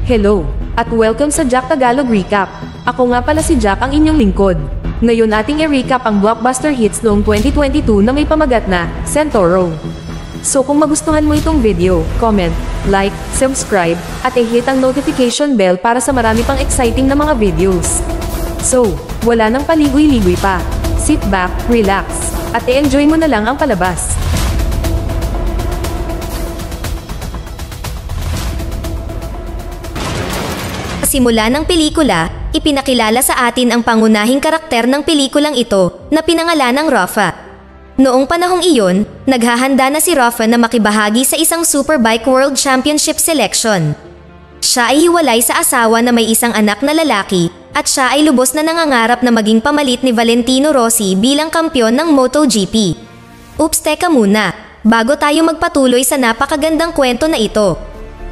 Hello, at welcome sa Jack Tagalog Recap. Ako nga pala si Jack, ang inyong lingkod. Ngayon ating i-recap ang blockbuster hits noong 2022 na may pamagat na Centauro. So kung magustuhan mo itong video, comment, like, subscribe, at i-hit ang notification bell para sa marami pang exciting na mga videos. So, wala nang paligoy-ligoy pa. Sit back, relax, at i-enjoy mo na lang ang palabas. Simula ng pelikula, ipinakilala sa atin ang pangunahing karakter ng pelikulang ito na pinangalanang Rafa. Noong panahong iyon, naghahanda na si Rafa na makibahagi sa isang Superbike World Championship selection. Siya ay hiwalay sa asawa na may isang anak na lalaki at siya ay lubos na nangangarap na maging pamalit ni Valentino Rossi bilang kampyon ng MotoGP. Oops, teka muna, bago tayo magpatuloy sa napakagandang kwento na ito.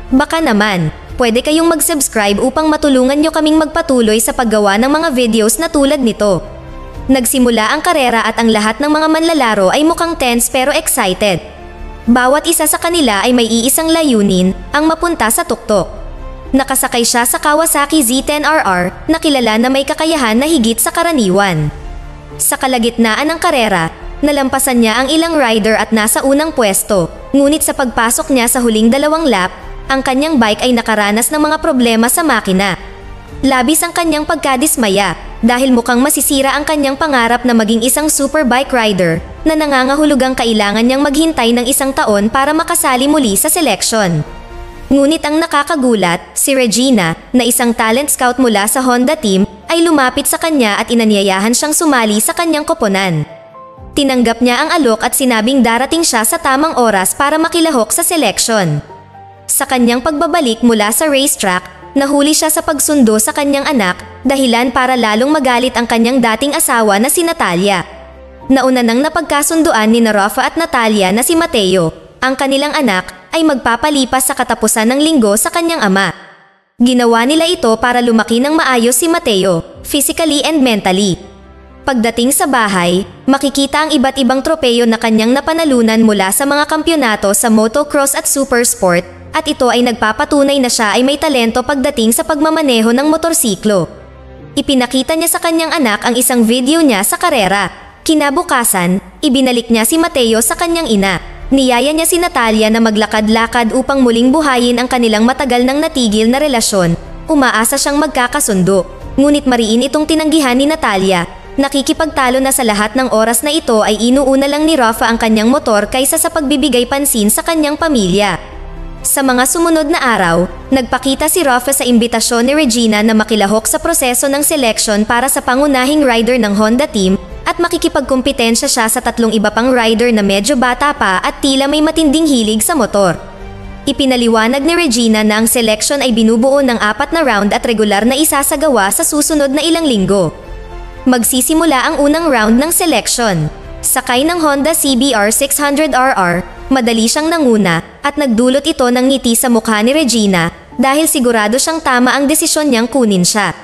Baka naman, pwede kayong mag-subscribe upang matulungan nyo kaming magpatuloy sa paggawa ng mga videos na tulad nito. Nagsimula ang karera at ang lahat ng mga manlalaro ay mukhang tense pero excited. Bawat isa sa kanila ay may iisang layunin, ang mapunta sa tuktok. Nakasakay siya sa Kawasaki Z10RR na kilala na may kakayahan na higit sa karaniwan. Sa kalagitnaan ng karera, nalampasan niya ang ilang rider at nasa unang pwesto, ngunit sa pagpasok niya sa huling 2 lap, ang kanyang bike ay nakaranas ng mga problema sa makina. Labis ang kanyang pagkadismaya dahil mukhang masisira ang kanyang pangarap na maging isang superbike rider na nangangahulugang kailangan niyang maghintay ng 1 taon para makasali muli sa selection. Ngunit ang nakakagulat, si Regina, na isang talent scout mula sa Honda team, ay lumapit sa kanya at inanyayahan siyang sumali sa kanyang koponan. Tinanggap niya ang alok at sinabing darating siya sa tamang oras para makilahok sa selection. Sa kanyang pagbabalik mula sa racetrack, nahuli siya sa pagsundo sa kanyang anak, dahilan para lalong magalit ang kanyang dating asawa na si Natalia. Nauna nang napagkasunduan ni Rafa at Natalia na si Mateo, ang kanilang anak, ay magpapalipas sa katapusan ng linggo sa kanyang ama. Ginawa nila ito para lumaki ng maayos si Mateo, physically and mentally. Pagdating sa bahay, makikita ang iba't ibang tropeyo na kanyang napanalunan mula sa mga kampyonato sa motocross at supersport, at ito ay nagpapatunay na siya ay may talento pagdating sa pagmamaneho ng motorsiklo. Ipinakita niya sa kanyang anak ang isang video niya sa karera. Kinabukasan, ibinalik niya si Mateo sa kanyang ina. Niyaya niya si Natalia na maglakad-lakad upang muling buhayin ang kanilang matagal nang natigil na relasyon. Umaasa siyang magkakasundo. Ngunit mariin itong tinanggihan ni Natalia. Nakikipagtalo na sa lahat ng oras na ito ay inuuna lang ni Rafa ang kanyang motor kaysa sa pagbibigay pansin sa kanyang pamilya. Sa mga sumunod na araw, nagpakita si Rafa sa imbitasyon ni Regina na makilahok sa proseso ng selection para sa pangunahing rider ng Honda team at makikipagkumpetensya siya sa 3 iba pang rider na medyo bata pa at tila may matinding hilig sa motor. Ipinaliwanag ni Regina na ang selection ay binubuo ng 4 na round at regular na isasagawa sa susunod na ilang linggo. Magsisimula ang unang round ng selection. Sakay ng Honda CBR 600RR, madali siyang nanguna at nagdulot ito ng ngiti sa mukha ni Regina dahil sigurado siyang tama ang desisyon niyang kunin siya.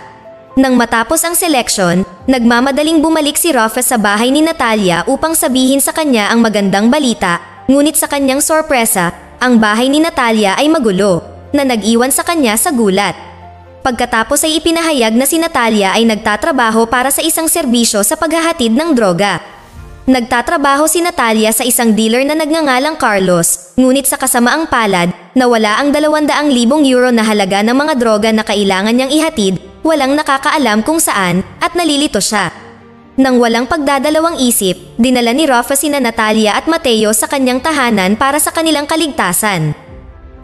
Nang matapos ang selection, nagmamadaling bumalik si Rafa sa bahay ni Natalia upang sabihin sa kanya ang magandang balita, ngunit sa kanyang sorpresa, ang bahay ni Natalia ay magulo, na nag-iwan sa kanya sa gulat. Pagkatapos ay ipinahayag na si Natalia ay nagtatrabaho para sa isang serbisyo sa paghahatid ng droga. Nagtatrabaho si Natalia sa isang dealer na nagngangalang Carlos, ngunit sa kasamaang palad, nawala ang 200,000 euro na halaga ng mga droga na kailangan niyang ihatid, walang nakakaalam kung saan, at nalilito siya. Nang walang pagdadalawang isip, dinala ni Rafa sina Natalia at Mateo sa kanyang tahanan para sa kanilang kaligtasan.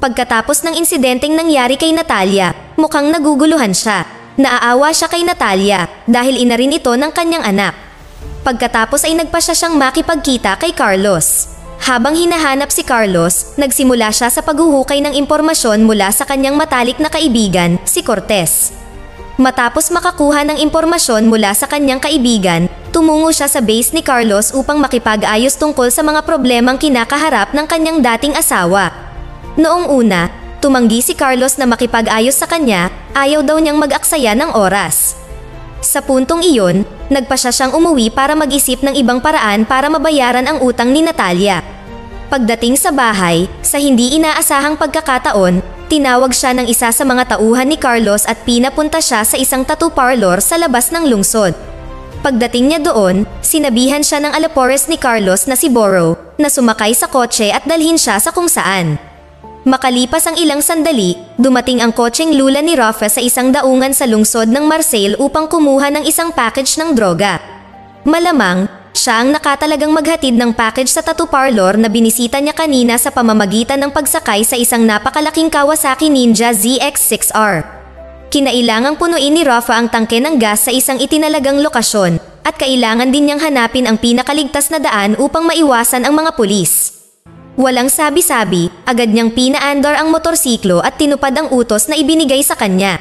Pagkatapos ng insidenteng nangyari kay Natalia, mukhang naguguluhan siya. Naaawa siya kay Natalia dahil ina rin ito ng kanyang anak. Pagkatapos ay nagpasya siyang makipagkita kay Carlos. Habang hinahanap si Carlos, nagsimula siya sa paghuhukay ng impormasyon mula sa kanyang matalik na kaibigan, si Cortez. Matapos makakuha ng impormasyon mula sa kanyang kaibigan, tumungo siya sa base ni Carlos upang makipag-ayos tungkol sa mga problemang kinakaharap ng kanyang dating asawa. Noong una, tumanggi si Carlos na makipag-ayos sa kanya, ayaw daw niyang mag-aksaya ng oras. Sa puntong iyon, nagpasya siyang umuwi para mag-isip ng ibang paraan para mabayaran ang utang ni Natalia. Pagdating sa bahay, sa hindi inaasahang pagkakataon, tinawag siya ng isa sa mga tauhan ni Carlos at pinapunta siya sa isang tattoo parlor sa labas ng lungsod. Pagdating niya doon, sinabihan siya ng alapores ni Carlos na si Boro na sumakay sa kotse at dalhin siya sa kung saan. Makalipas ang ilang sandali, dumating ang kotseng lula ni Rafa sa isang daungan sa lungsod ng Marseille upang kumuha ng isang package ng droga. Malamang, siya ang nakatalagang maghatid ng package sa tattoo parlor na binisita niya kanina sa pamamagitan ng pagsakay sa isang napakalaking Kawasaki Ninja ZX-6R. Kinailangang punuin ni Rafa ang tangke ng gas sa isang itinalagang lokasyon at kailangan din niyang hanapin ang pinakaligtas na daan upang maiwasan ang mga pulis. Walang sabi-sabi, agad niyang pinaandar ang motorsiklo at tinupad ang utos na ibinigay sa kanya.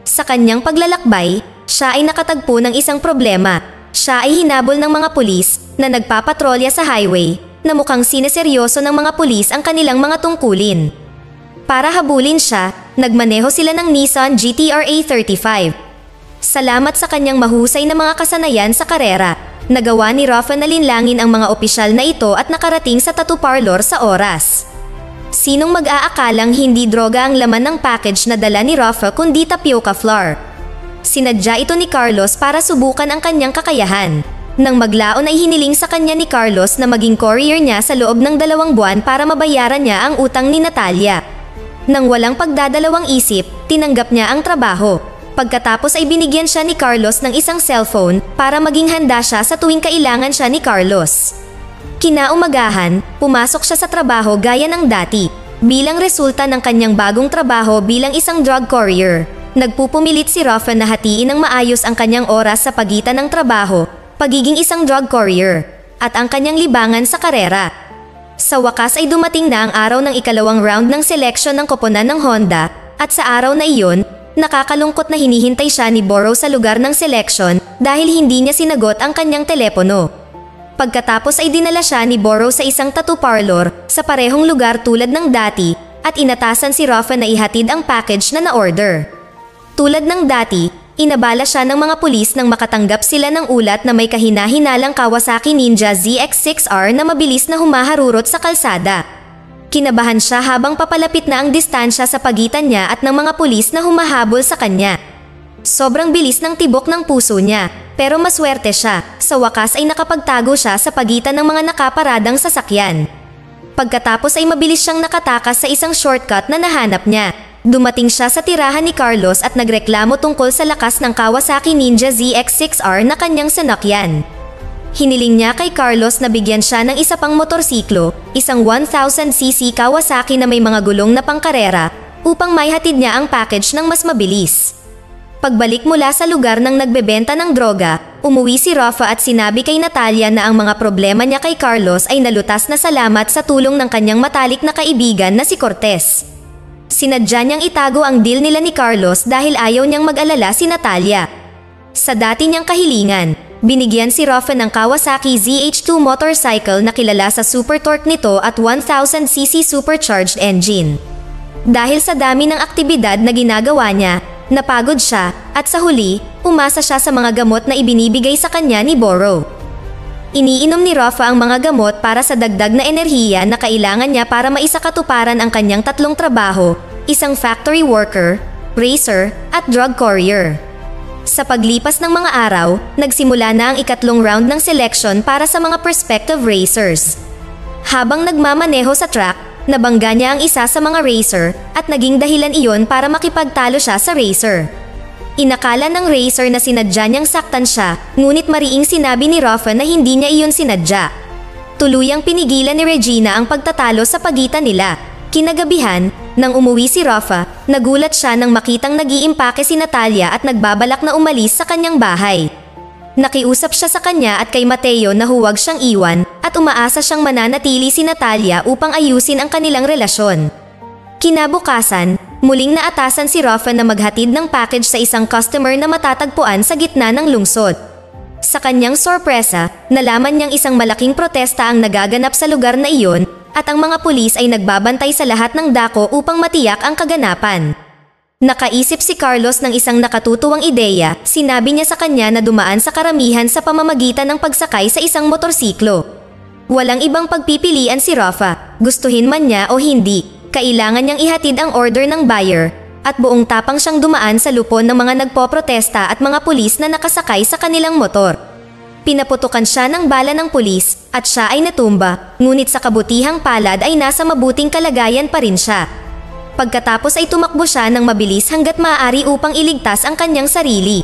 Sa kanyang paglalakbay, siya ay nakatagpo ng isang problema. Siya ay hinabol ng mga pulis na nagpapatrolya sa highway na mukhang sineseryoso ng mga pulis ang kanilang mga tungkulin. Para habulin siya, nagmaneho sila ng Nissan GT-R A35. Salamat sa kanyang mahusay na mga kasanayan sa karera, nagawa ni Rafa na linlangin ang mga opisyal na ito at nakarating sa tattoo parlor sa oras. Sinong mag-aakalang hindi droga ang laman ng package na dala ni Rafa kundi tapioca flour? Sinadya ito ni Carlos para subukan ang kanyang kakayahan. Nang maglaon ay hiniling sa kanya ni Carlos na maging courier niya sa loob ng 2 buwan para mabayaran niya ang utang ni Natalia. Nang walang pagdadalawang isip, tinanggap niya ang trabaho. Pagkatapos ay binigyan siya ni Carlos ng isang cellphone para maging handa siya sa tuwing kailangan siya ni Carlos. Kinaumagahan, pumasok siya sa trabaho gaya ng dati. Bilang resulta ng kanyang bagong trabaho bilang isang drug courier, nagpupumilit si Rafa na hatiin ng maayos ang kanyang oras sa pagitan ng trabaho, pagiging isang drug courier, at ang kanyang libangan sa karera. Sa wakas ay dumating na ang araw ng ikalawang round ng seleksyon ng koponan ng Honda at sa araw na iyon, nakakalungkot na hinihintay siya ni Boro sa lugar ng seleksyon dahil hindi niya sinagot ang kanyang telepono. Pagkatapos ay dinala siya ni Boro sa isang tattoo parlor sa parehong lugar tulad ng dati at inatasan si Rafa na ihatid ang package na na-order. Tulad ng dati, inabala siya ng mga pulis nang makatanggap sila ng ulat na may kahina-hinalang Kawasaki Ninja ZX-6R na mabilis na humaharurot sa kalsada. Kinabahan siya habang papalapit na ang distansya sa pagitan niya at ng mga pulis na humahabol sa kanya. Sobrang bilis ng tibok ng puso niya, pero maswerte siya. Sa wakas ay nakapagtago siya sa pagitan ng mga nakaparadang sasakyan. Pagkatapos ay mabilis siyang nakatakas sa isang shortcut na nahanap niya. Dumating siya sa tirahan ni Carlos at nagreklamo tungkol sa lakas ng Kawasaki Ninja ZX-6R na kanyang sanakyan. Hiniling niya kay Carlos na bigyan siya ng isa pang motorsiklo, isang 1000cc Kawasaki na may mga gulong na pangkarera, upang maihatid niya ang package ng mas mabilis. Pagbalik mula sa lugar ng nagbebenta ng droga, umuwi si Rafa at sinabi kay Natalia na ang mga problema niya kay Carlos ay nalutas na salamat sa tulong ng kanyang matalik na kaibigan na si Cortez. Sinadya niyang itago ang deal nila ni Carlos dahil ayaw niyang mag-alala si Natalia. Sa dati niyang kahilingan, binigyan si Rafa ng Kawasaki ZH2 motorcycle na kilala sa super torque nito at 1000cc supercharged engine. Dahil sa dami ng aktibidad na ginagawa niya, napagod siya at sa huli, umasa siya sa mga gamot na ibinibigay sa kanya ni Boro. Iniinom ni Rafa ang mga gamot para sa dagdag na enerhiya na kailangan niya para maisakatuparan ang kanyang 3 trabaho, isang factory worker, racer, at drug courier. Sa paglipas ng mga araw, nagsimula na ang ikatlong round ng selection para sa mga prospective racers. Habang nagmamaneho sa track, nabangga niya ang isa sa mga racer at naging dahilan iyon para makipagtalo siya sa racer. Inakala ng racer na sinadya niyang saktan siya, ngunit mariing sinabi ni Rafa na hindi niya iyon sinadya. Tuluyang pinigilan ni Regina ang pagtatalo sa pagitan nila. Kinagabihan, nang umuwi si Rafa, nagulat siya nang makitang nag-iimpake si Natalia at nagbabalak na umalis sa kanyang bahay. Nakiusap siya sa kanya at kay Mateo na huwag siyang iwan at umaasa siyang mananatili si Natalia upang ayusin ang kanilang relasyon. Kinabukasan, muling naatasan si Rafa na maghatid ng package sa isang customer na matatagpuan sa gitna ng lungsod. Sa kanyang sorpresa, nalaman niyang isang malaking protesta ang nagaganap sa lugar na iyon at ang mga pulis ay nagbabantay sa lahat ng dako upang matiyak ang kaganapan. Nakaisip si Carlos ng isang nakatutuwang ideya, sinabi niya sa kanya na dumaan sa karamihan sa pamamagitan ng pagsakay sa isang motorsiklo. Walang ibang pagpipilian si Rafa, gustuhin man niya o hindi. kailangan niyang ihatid ang order ng buyer, at buong tapang siyang dumaan sa lupon ng mga nagpoprotesta at mga pulis na nakasakay sa kanilang motor. Pinaputukan siya ng bala ng pulis at siya ay natumba, ngunit sa kabutihang palad ay nasa mabuting kalagayan pa rin siya. Pagkatapos ay tumakbo siya ng mabilis hanggat maaari upang iligtas ang kanyang sarili.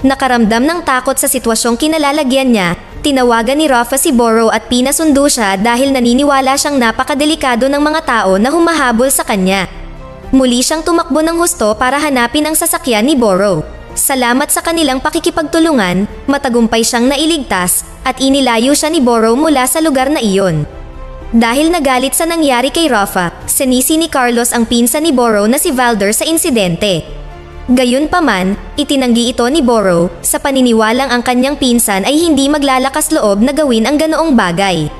Nakaramdam ng takot sa sitwasyong kinalalagyan niya, tinawagan ni Rafa si Boro at pinasundo siya dahil naniniwala siyang napakadelikado ng mga tao na humahabol sa kanya. Muli siyang tumakbo ng husto para hanapin ang sasakyan ni Boro. Salamat sa kanilang pakikipagtulungan, matagumpay siyang nailigtas at inilayo siya ni Boro mula sa lugar na iyon. Dahil nagalit sa nangyari kay Rafa, sinisi ni Carlos ang pinsan ni Boro na si Valder sa insidente. Gayunpaman, itinanggi ito ni Boro sa paniniwalang ang kanyang pinsan ay hindi maglalakas loob na gawin ang ganoong bagay.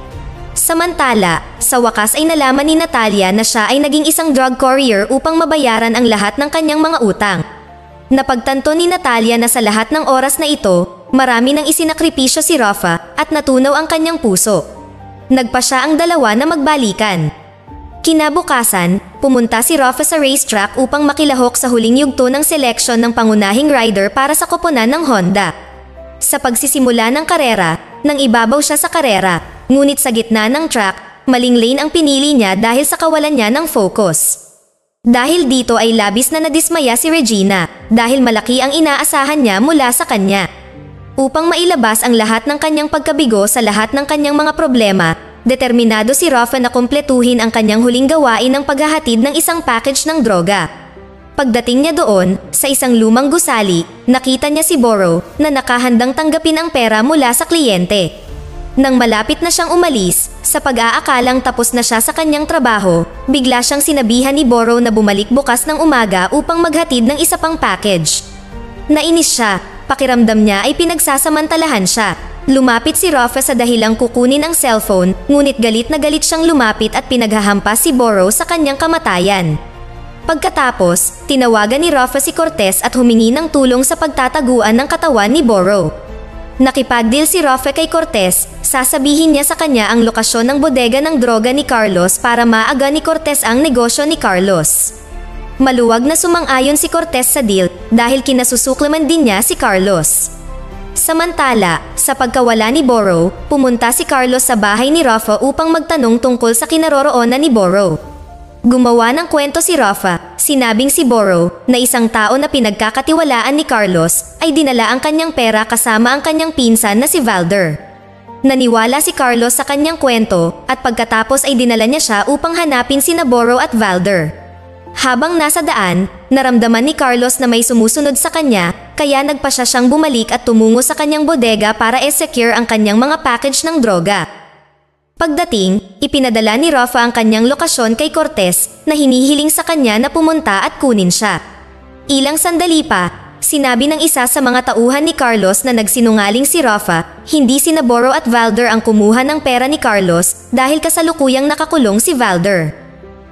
Samantala, sa wakas ay nalaman ni Natalia na siya ay naging isang drug courier upang mabayaran ang lahat ng kanyang mga utang. Napagtanto ni Natalia na sa lahat ng oras na ito, marami nang isinakripisyo si Rafa at natunaw ang kanyang puso. Nagpa siya ang dalawa na magbalikan. Kinabukasan, pumunta si Rafa sa racetrack upang makilahok sa huling yugto ng seleksyon ng pangunahing rider para sa koponan ng Honda. Sa pagsisimula ng karera, nang ibabaw siya sa karera, ngunit sa gitna ng track, maling lane ang pinili niya dahil sa kawalan niya ng focus. Dahil dito ay labis na nadismaya si Regina dahil malaki ang inaasahan niya mula sa kanya. Upang mailabas ang lahat ng kanyang pagkabigo sa lahat ng kanyang mga problema, determinado si Rafa na kumpletuhin ang kanyang huling gawain ng paghahatid ng isang package ng droga. Pagdating niya doon, sa isang lumang gusali, nakita niya si Boro na nakahandang tanggapin ang pera mula sa kliyente. Nang malapit na siyang umalis, sa pag-aakalang tapos na siya sa kanyang trabaho, bigla siyang sinabihan ni Boro na bumalik bukas ng umaga upang maghatid ng isa pang package. Nainis siya, pakiramdam niya ay pinagsasamantalahan siya. Lumapit si Rafa sa dahilang kukunin ang cellphone, ngunit galit na galit siyang lumapit at pinaghahampas si Boro sa kanyang kamatayan. Pagkatapos, tinawagan ni Rafa si Cortez at humingi ng tulong sa pagtataguan ng katawan ni Boro. Nakipagdeal si Rafa kay Cortez, sasabihin niya sa kanya ang lokasyon ng bodega ng droga ni Carlos para maaga ni Cortez ang negosyo ni Carlos. Maluwag na sumang-ayon si Cortez sa deal dahil kinasusuklaman din niya si Carlos. Samantala, sa pagkawala ni Boro, pumunta si Carlos sa bahay ni Rafa upang magtanong tungkol sa kinaroroonan ni Boro. Gumawa ng kwento si Rafa, sinabing si Boro, na isang tao na pinagkakatiwalaan ni Carlos, ay dinala ang kanyang pera kasama ang kanyang pinsan na si Valder. Naniwala si Carlos sa kanyang kwento at pagkatapos ay dinala niya siya upang hanapin sina Boro at Valder. Habang nasa daan, naramdaman ni Carlos na may sumusunod sa kanya, kaya nagpasya siyang bumalik at tumungo sa kanyang bodega para i-secure ang kanyang mga package ng droga. Pagdating, ipinadala ni Rafa ang kanyang lokasyon kay Cortez na hinihiling sa kanya na pumunta at kunin siya. Ilang sandali pa, sinabi ng isa sa mga tauhan ni Carlos na nagsinungaling si Rafa, hindi sina Boro at Valder ang kumuha ng pera ni Carlos dahil kasalukuyang nakakulong si Valder.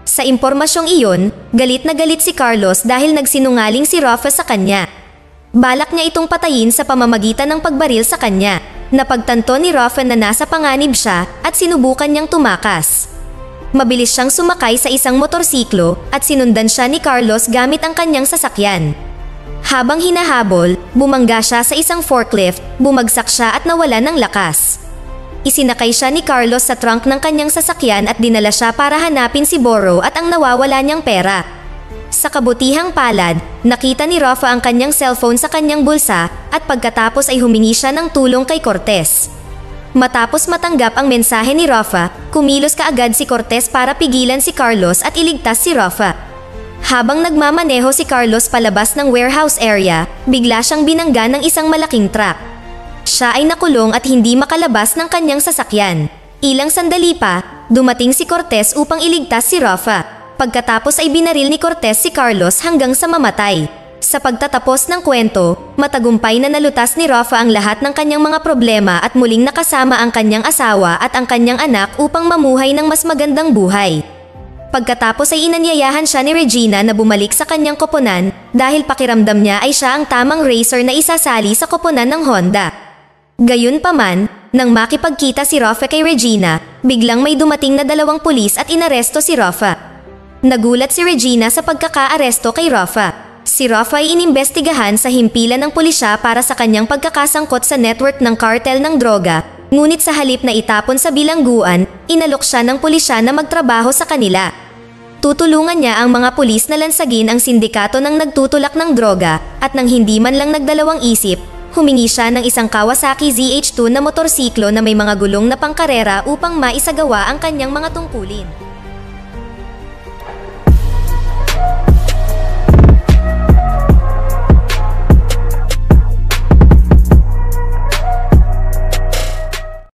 Sa impormasyong iyon, galit na galit si Carlos dahil nagsinungaling si Rafa sa kanya. Balak niya itong patayin sa pamamagitan ng pagbaril sa kanya. Napagtanto ni Rafa na nasa panganib siya at sinubukan niyang tumakas. Mabilis siyang sumakay sa isang motorsiklo at sinundan siya ni Carlos gamit ang kanyang sasakyan. Habang hinahabol, bumangga siya sa isang forklift, bumagsak siya at nawala ng lakas. Isinakay siya ni Carlos sa trunk ng kanyang sasakyan at dinala siya para hanapin si Boro at ang nawawala niyang pera. Sa kabutihang palad, nakita ni Rafa ang kanyang cellphone sa kanyang bulsa at pagkatapos ay humingi siya ng tulong kay Cortez. Matapos matanggap ang mensahe ni Rafa, kumilos kaagad si Cortez para pigilan si Carlos at iligtas si Rafa. Habang nagmamaneho si Carlos palabas ng warehouse area, bigla siyang binangga ng isang malaking truck. Siya ay nakulong at hindi makalabas ng kanyang sasakyan. Ilang sandali pa, dumating si Cortez upang iligtas si Rafa. Pagkatapos ay binaril ni Cortez si Carlos hanggang sa mamatay. Sa pagtatapos ng kwento, matagumpay na nalutas ni Rafa ang lahat ng kanyang mga problema at muling nakasama ang kanyang asawa at ang kanyang anak upang mamuhay ng mas magandang buhay. Pagkatapos ay inanyayahan siya ni Regina na bumalik sa kanyang koponan dahil pakiramdam niya ay siya ang tamang racer na isasali sa koponan ng Honda. Gayunpaman, nang makipagkita si Rafa kay Regina, biglang may dumating na 2 pulis at inaresto si Rafa. Nagulat si Regina sa pagkakaaresto kay Rafa. Si Rafa ay inimbestigahan sa himpilan ng pulisya para sa kanyang pagkakasangkot sa network ng kartel ng droga, ngunit sa halip na itapon sa bilangguan, inalok siya ng pulisya na magtrabaho sa kanila. Tutulungan niya ang mga pulis na lansagin ang sindikato ng nagtutulak ng droga at nang hindi man lang nagdalawang isip, humingi siya ng isang Kawasaki ZH2 na motorsiklo na may mga gulong na pangkarera upang maisagawa ang kanyang mga tungkulin.